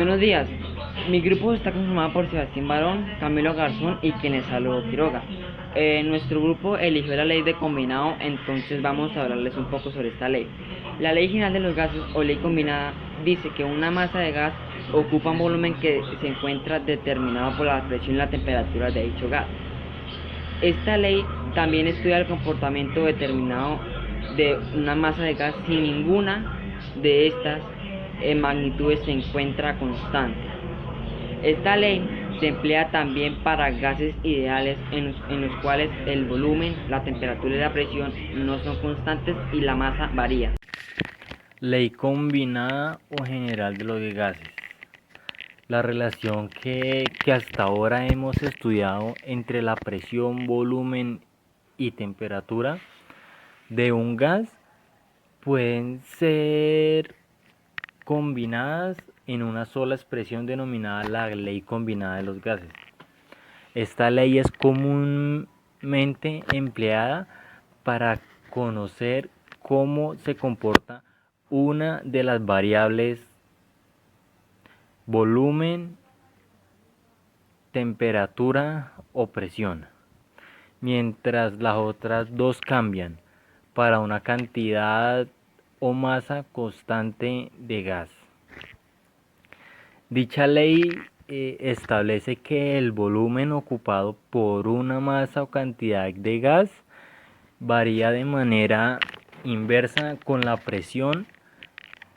Buenos días, mi grupo está conformado por Sebastián Barón, Camilo Garzón y quien les saludo Quiroga. Nuestro grupo eligió la ley de combinado, entonces vamos a hablarles un poco sobre esta ley. La ley general de los gases o ley combinada dice que una masa de gas ocupa un volumen que se encuentra determinado por la presión y la temperatura de dicho gas. Esta ley también estudia el comportamiento determinado de una masa de gas si ninguna de estas magnitudes se encuentra constante. Esta ley se emplea también para gases ideales en los cuales el volumen, la temperatura y la presión no son constantes y la masa varía. Ley combinada o general de los gases. La relación que hasta ahora hemos estudiado entre la presión, volumen y temperatura de un gas pueden ser combinadas en una sola expresión denominada la ley combinada de los gases. Esta ley es comúnmente empleada para conocer cómo se comporta una de las variables volumen, temperatura o presión, mientras las otras dos cambian para una cantidad o masa constante de gas. Dicha ley establece que el volumen ocupado por una masa o cantidad de gas varía de manera inversa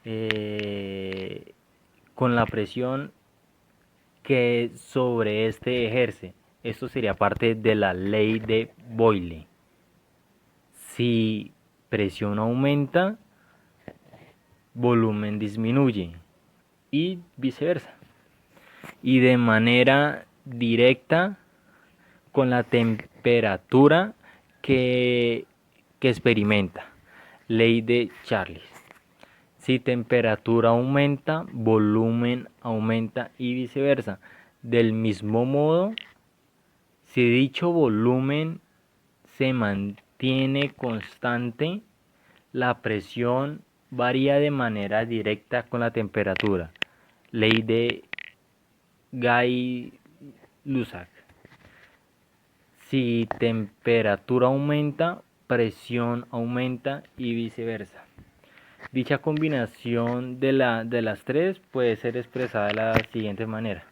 eh, con la presión que sobre este ejerce. Esto sería parte de la ley de Boyle. Si presión aumenta, volumen disminuye y viceversa. Y de manera directa con la temperatura que, que experimenta. Ley de Charles. Si temperatura aumenta, volumen aumenta y viceversa. Del mismo modo, si dicho volumen se mantiene constante, la presión varía de manera directa con la temperatura. Ley de Gay-Lussac. Si temperatura aumenta, presión aumenta y viceversa. Dicha combinación de las tres puede ser expresada de la siguiente manera.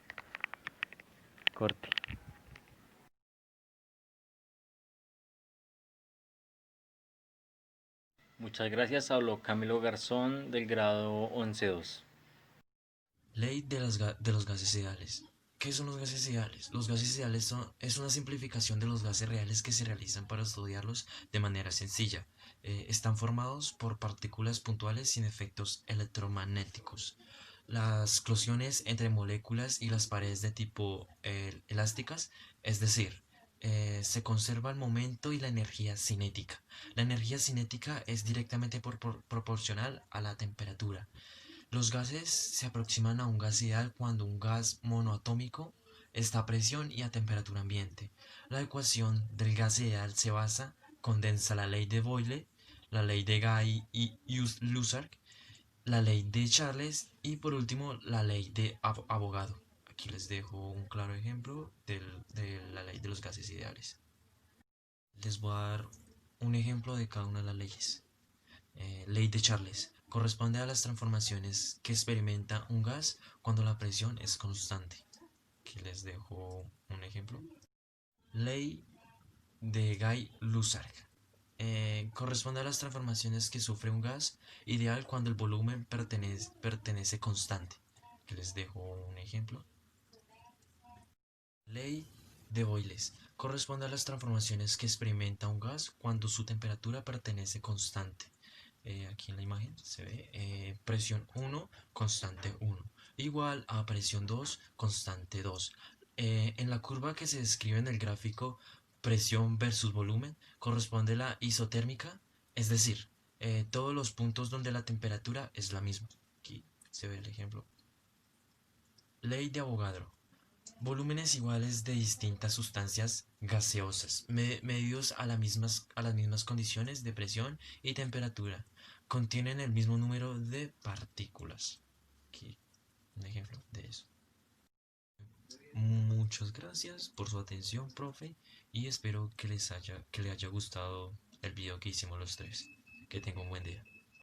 Corte. Muchas gracias. Habló Camilo Garzón del grado 11-2. Ley de los gases ideales. ¿Qué son los gases ideales? Los gases ideales es una simplificación de los gases reales que se realizan para estudiarlos de manera sencilla. Están formados por partículas puntuales sin efectos electromagnéticos. Las eclosiones entre moléculas y las paredes de tipo elásticas, es decir, se conserva el momento y la energía cinética. La energía cinética es directamente proporcional a la temperatura. Los gases se aproximan a un gas ideal cuando un gas monoatómico está a presión y a temperatura ambiente. La ecuación del gas ideal se basa, condensa la ley de Boyle, la ley de Guy y Lussac, la ley de Charles y por último la ley de Avogadro. Aquí les dejo un claro ejemplo de la ley de los gases ideales. Les voy a dar un ejemplo de cada una de las leyes. Ley de Charles. Corresponde a las transformaciones que experimenta un gas cuando la presión es constante. Aquí les dejo un ejemplo. Ley de Guy-Lussac. Corresponde a las transformaciones que sufre un gas ideal cuando el volumen pertenece constante. Aquí les dejo un ejemplo. Ley de Boyles. Corresponde a las transformaciones que experimenta un gas cuando su temperatura pertenece constante. Aquí en la imagen se ve presión 1, constante 1, igual a presión 2, constante 2. En la curva que se describe en el gráfico presión versus volumen corresponde la isotérmica, es decir, todos los puntos donde la temperatura es la misma. Aquí se ve el ejemplo. Ley de Avogadro. Volúmenes iguales de distintas sustancias gaseosas, medidos a las mismas condiciones de presión y temperatura, contienen el mismo número de partículas. Aquí un ejemplo de ideales. Muchas gracias por su atención, profe, y espero que le haya gustado el video que hicimos los tres. Que tenga un buen día.